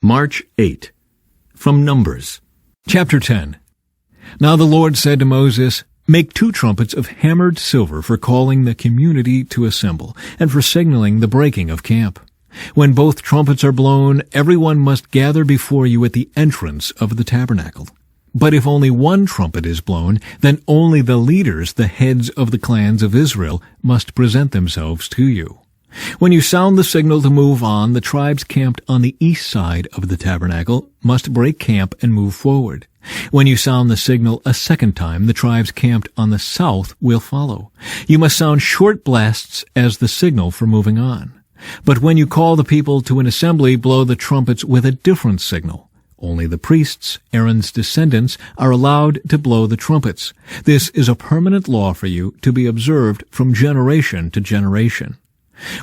March 8. From Numbers. Chapter 10. Now the Lord said to Moses, "Make 2 trumpets of hammered silver for calling the community to assemble, and for signaling the breaking of camp. When both trumpets are blown, everyone must gather before you at the entrance of the tabernacle. But if only 1 trumpet is blown, then only the leaders, the heads of the clans of Israel, must present themselves to you. When you sound the signal to move on, the tribes camped on the east side of the tabernacle must break camp and move forward. When you sound the signal a second time, the tribes camped on the south will follow. You must sound short blasts as the signal for moving on. But when you call the people to an assembly, blow the trumpets with a different signal. Only the priests, Aaron's descendants, are allowed to blow the trumpets. This is a permanent law for you to be observed from generation to generation.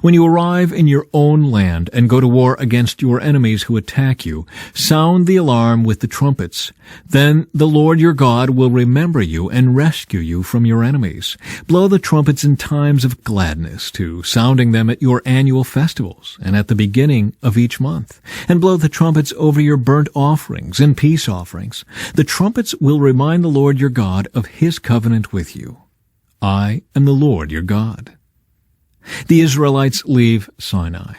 When you arrive in your own land and go to war against your enemies who attack you, sound the alarm with the trumpets. Then the Lord your God will remember you and rescue you from your enemies. Blow the trumpets in times of gladness, too, sounding them at your annual festivals and at the beginning of each month. And blow the trumpets over your burnt offerings and peace offerings. The trumpets will remind the Lord your God of his covenant with you. I am the Lord your God." The Israelites leave Sinai.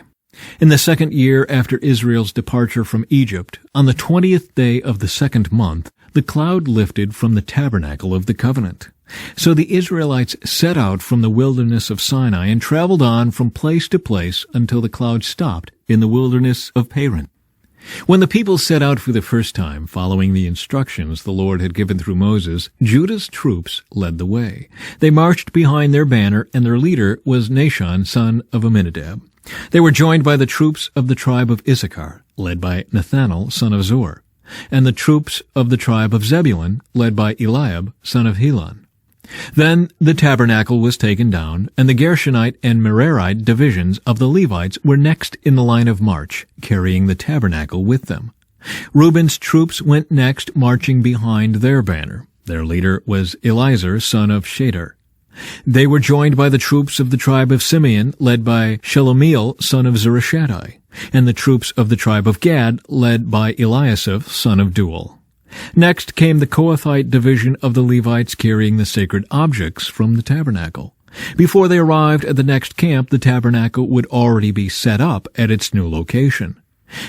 In the 2nd year after Israel's departure from Egypt, on the 20th day of the 2nd month, the cloud lifted from the tabernacle of the covenant. So the Israelites set out from the wilderness of Sinai and traveled on from place to place until the cloud stopped in the wilderness of Paran. When the people set out for the first time, following the instructions the Lord had given through Moses, Judah's troops led the way. They marched behind their banner, and their leader was Nahshon, son of Amminadab. They were joined by the troops of the tribe of Issachar, led by Nathanael, son of Zor, and the troops of the tribe of Zebulun, led by Eliab, son of Helon. Then the tabernacle was taken down, and the Gershonite and Merarite divisions of the Levites were next in the line of march, carrying the tabernacle with them. Reuben's troops went next, marching behind their banner. Their leader was Eliezer, son of Shedar. They were joined by the troops of the tribe of Simeon, led by Shelomiel, son of Zurishaddai, and the troops of the tribe of Gad, led by Eliasaph, son of Duel. Next came the Kohathite division of the Levites carrying the sacred objects from the tabernacle. Before they arrived at the next camp, the tabernacle would already be set up at its new location.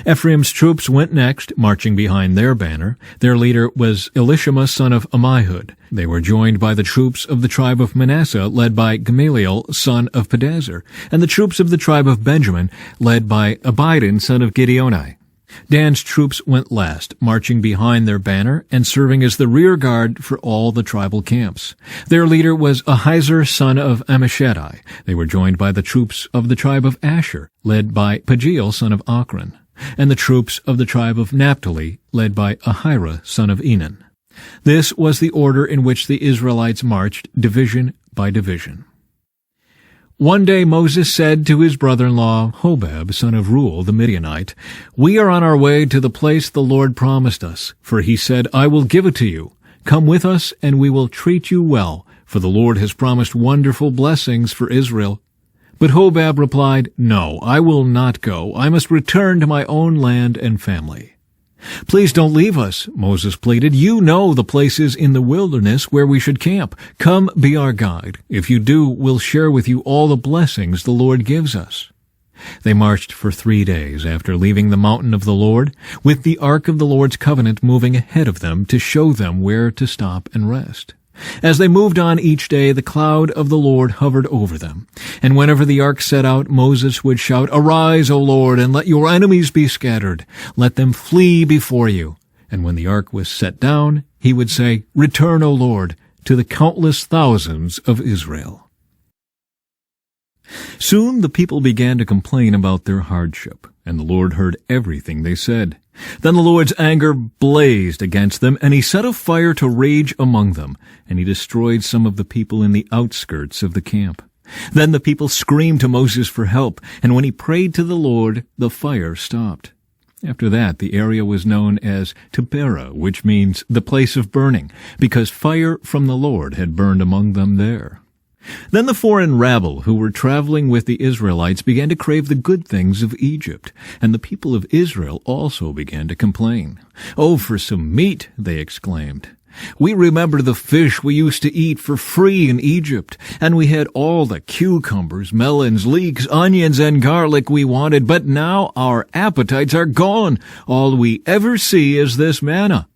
Ephraim's troops went next, marching behind their banner. Their leader was Elishama, son of Ammihud. They were joined by the troops of the tribe of Manasseh, led by Gamaliel, son of Pedazur, and the troops of the tribe of Benjamin, led by Abidan, son of Gideoni. Dan's troops went last, marching behind their banner and serving as the rear guard for all the tribal camps. Their leader was Ahiezer, son of Ammishaddai. They were joined by the troops of the tribe of Asher, led by Pagiel, son of Ochran, and the troops of the tribe of Naphtali, led by Ahira, son of Enan. This was the order in which the Israelites marched, division by division. One day Moses said to his brother-in-law, Hobab, son of Reuel the Midianite, "We are on our way to the place the Lord promised us, for he said, 'I will give it to you. Come with us, and we will treat you well, for the Lord has promised wonderful blessings for Israel.' But Hobab replied, 'No, I will not go. I must return to my own land and family.' 'Please don't leave us,' Moses pleaded. 'You know the places in the wilderness where we should camp. Come, be our guide. If you do, we'll share with you all the blessings the Lord gives us.' They marched for 3 days after leaving the mountain of the Lord, with the ark of the Lord's covenant moving ahead of them to show them where to stop and rest. As they moved on each day, the cloud of the Lord hovered over them. And whenever the ark set out, Moses would shout, 'Arise, O Lord, and let your enemies be scattered. Let them flee before you.' And when the ark was set down, he would say, 'Return, O Lord, to the countless thousands of Israel.'" Soon the people began to complain about their hardship, and the Lord heard everything they said. Then the Lord's anger blazed against them, and he set a fire to rage among them, and he destroyed some of the people in the outskirts of the camp. Then the people screamed to Moses for help, and when he prayed to the Lord, the fire stopped. After that, the area was known as Taberah, which means the place of burning, because fire from the Lord had burned among them there. Then the foreign rabble who were traveling with the Israelites began to crave the good things of Egypt, and the people of Israel also began to complain. "Oh, for some meat," they exclaimed. "We remember the fish we used to eat for free in Egypt, and we had all the cucumbers, melons, leeks, onions, and garlic we wanted, but now our appetites are gone. All we ever see is this manna."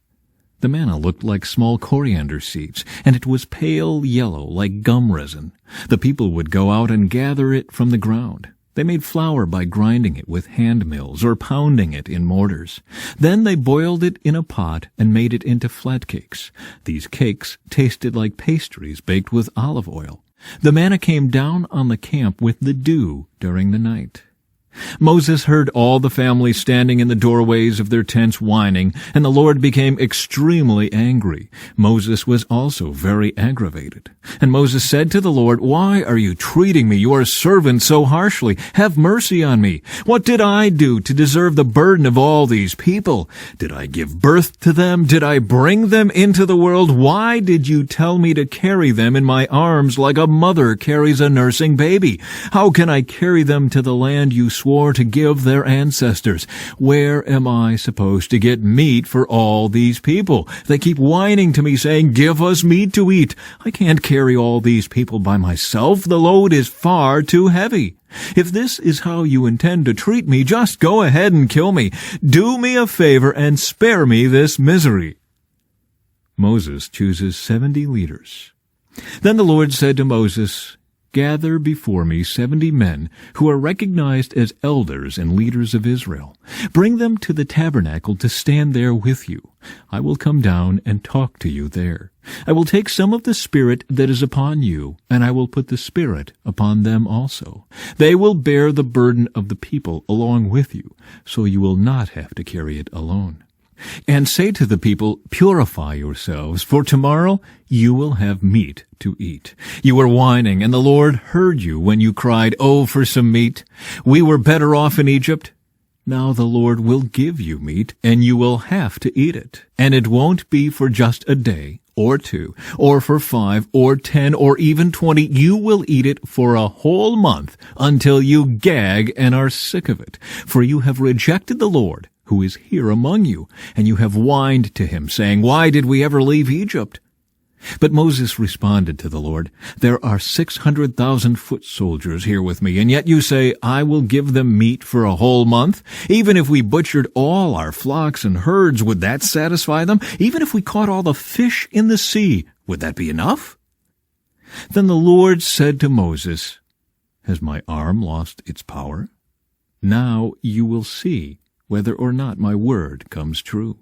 The manna looked like small coriander seeds, and it was pale yellow like gum resin. The people would go out and gather it from the ground. They made flour by grinding it with hand mills or pounding it in mortars. Then they boiled it in a pot and made it into flat cakes. These cakes tasted like pastries baked with olive oil. The manna came down on the camp with the dew during the night. Moses heard all the family standing in the doorways of their tents whining, and the Lord became extremely angry. Moses was also very aggravated. And Moses said to the Lord, "Why are you treating me, your servant, so harshly? Have mercy on me. What did I do to deserve the burden of all these people? Did I give birth to them? Did I bring them into the world? Why did you tell me to carry them in my arms like a mother carries a nursing baby? How can I carry them to the land you swore to give their ancestors? Where am I supposed to get meat for all these people? They keep whining to me, saying, 'Give us meat to eat.' I can't carry all these people by myself. The load is far too heavy. If this is how you intend to treat me, just go ahead and kill me. Do me a favor and spare me this misery." Moses chooses 70 leaders. Then the Lord said to Moses, "Gather before me 70 men who are recognized as elders and leaders of Israel. Bring them to the tabernacle to stand there with you. I will come down and talk to you there. I will take some of the Spirit that is upon you, and I will put the Spirit upon them also. They will bear the burden of the people along with you, so you will not have to carry it alone. And say to the people, 'Purify yourselves, for tomorrow you will have meat to eat.' You were whining, and the Lord heard you when you cried, 'Oh, for some meat! We were better off in Egypt.' Now the Lord will give you meat, and you will have to eat it. And it won't be for just a day, or 2, or for 5, or 10, or even 20. You will eat it for a whole month until you gag and are sick of it. For you have rejected the Lord, who is here among you, and you have whined to him, saying, 'Why did we ever leave Egypt?' But Moses responded to the Lord, 'There are 600,000 foot soldiers here with me, and yet you say, I will give them meat for a whole month? Even if we butchered all our flocks and herds, would that satisfy them? Even if we caught all the fish in the sea, would that be enough?' Then the Lord said to Moses, 'Has my arm lost its power? Now you will see whether or not my word comes true.'"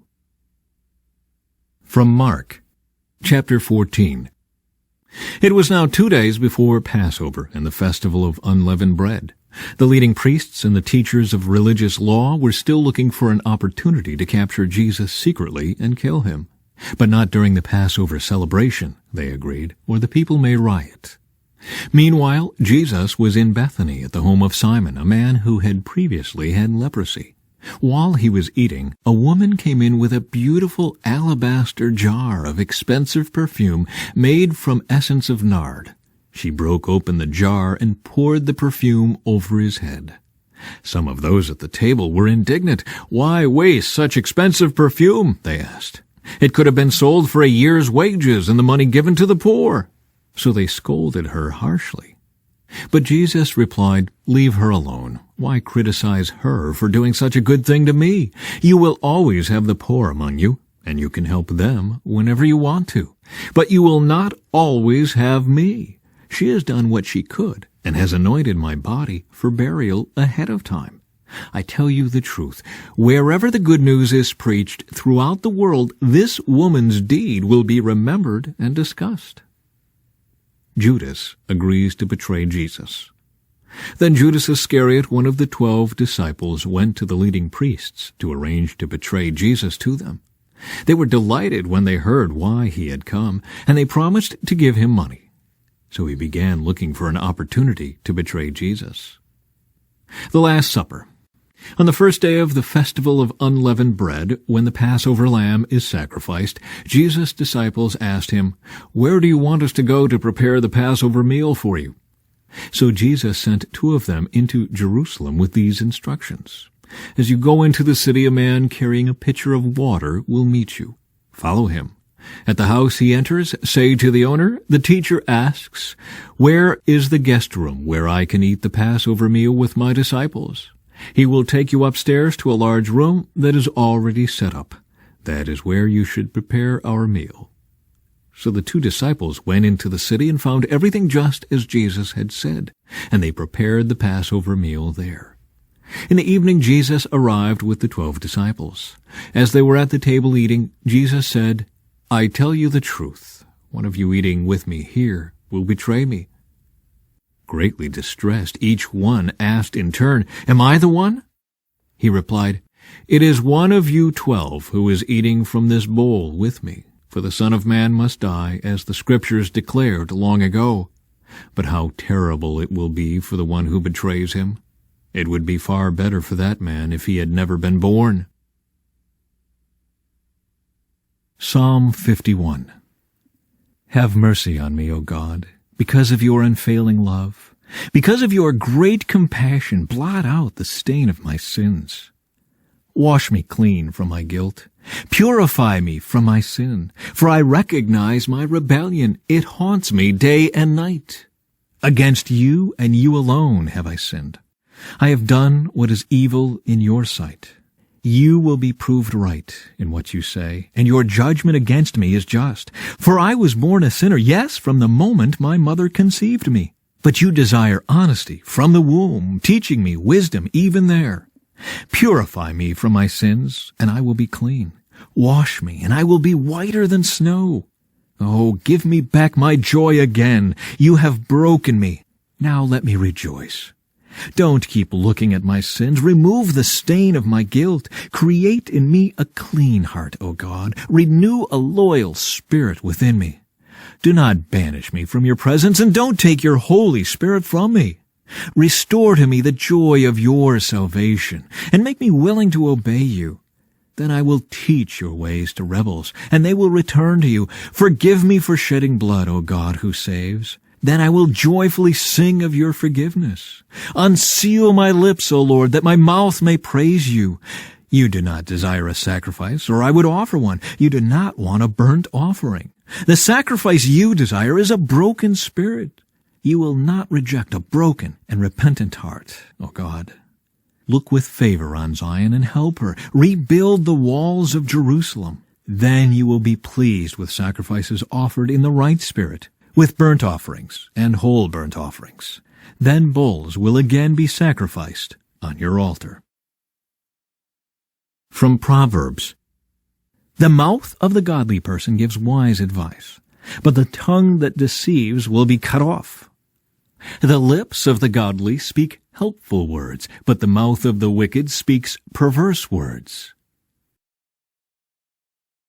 From Mark, chapter 14. It was now 2 days before Passover and the festival of unleavened bread. The leading priests and the teachers of religious law were still looking for an opportunity to capture Jesus secretly and kill him. But not during the Passover celebration, they agreed, or the people may riot. Meanwhile, Jesus was in Bethany at the home of Simon, a man who had previously had leprosy. While he was eating, a woman came in with a beautiful alabaster jar of expensive perfume made from essence of nard. She broke open the jar and poured the perfume over his head. Some of those at the table were indignant. "Why waste such expensive perfume?" they asked. "It could have been sold for a year's wages and the money given to the poor." So they scolded her harshly. But Jesus replied, "Leave her alone. Why criticize her for doing such a good thing to me? You will always have the poor among you, and you can help them whenever you want to. But you will not always have me. She has done what she could, and has anointed my body for burial ahead of time. I tell you the truth, wherever the good news is preached throughout the world, this woman's deed will be remembered and discussed." Judas agrees to betray Jesus. Then Judas Iscariot, one of the 12 disciples, went to the leading priests to arrange to betray Jesus to them. They were delighted when they heard why he had come, and they promised to give him money. So he began looking for an opportunity to betray Jesus. The Last Supper. On the first day of the festival of unleavened bread, when the Passover lamb is sacrificed, Jesus' disciples asked him, "Where do you want us to go to prepare the Passover meal for you?" So Jesus sent 2 of them into Jerusalem with these instructions. "As you go into the city, a man carrying a pitcher of water will meet you. Follow him. At the house he enters, say to the owner, 'The teacher asks, where is the guest room where I can eat the Passover meal with my disciples?' He will take you upstairs to a large room that is already set up. That is where you should prepare our meal." So the 2 disciples went into the city and found everything just as Jesus had said, and they prepared the Passover meal there. In the evening Jesus arrived with the 12 disciples. As they were at the table eating, Jesus said, "I tell you the truth, one of you eating with me here will betray me." Greatly distressed, each one asked in turn, "Am I the one?" He replied, "It is one of you 12 who is eating from this bowl with me. For the Son of Man must die, as the Scriptures declared long ago. But how terrible it will be for the one who betrays him. It would be far better for that man if he had never been born." Psalm 51. Have mercy on me, O God, because of your unfailing love. Because of your great compassion, blot out the stain of my sins. Wash me clean from my guilt. Purify me from my sin. For I recognize my rebellion. It haunts me day and night. Against you and you alone have I sinned. I have done what is evil in your sight. You will be proved right in what you say, and your judgment against me is just. For I was born a sinner, yes, from the moment my mother conceived me. But you desire honesty from the womb, teaching me wisdom even there. Purify me from my sins, and I will be clean. Wash me, and I will be whiter than snow. Oh, give me back my joy again. You have broken me. Now let me rejoice. Don't keep looking at my sins. Remove the stain of my guilt. Create in me a clean heart, O God. Renew a loyal spirit within me. Do not banish me from your presence, and don't take your Holy Spirit from me. Restore to me the joy of your salvation, and make me willing to obey you. Then I will teach your ways to rebels, and they will return to you. Forgive me for shedding blood, O God, who saves. Then I will joyfully sing of your forgiveness. Unseal my lips, O Lord, that my mouth may praise you. You do not desire a sacrifice, or I would offer one. You do not want a burnt offering. The sacrifice you desire is a broken spirit. You will not reject a broken and repentant heart, O God. Look with favor on Zion and help her. Rebuild the walls of Jerusalem. Then you will be pleased with sacrifices offered in the right spirit, with burnt offerings and whole burnt offerings. Then bulls will again be sacrificed on your altar. From Proverbs. The mouth of the godly person gives wise advice, but the tongue that deceives will be cut off. The lips of the godly speak helpful words, but the mouth of the wicked speaks perverse words.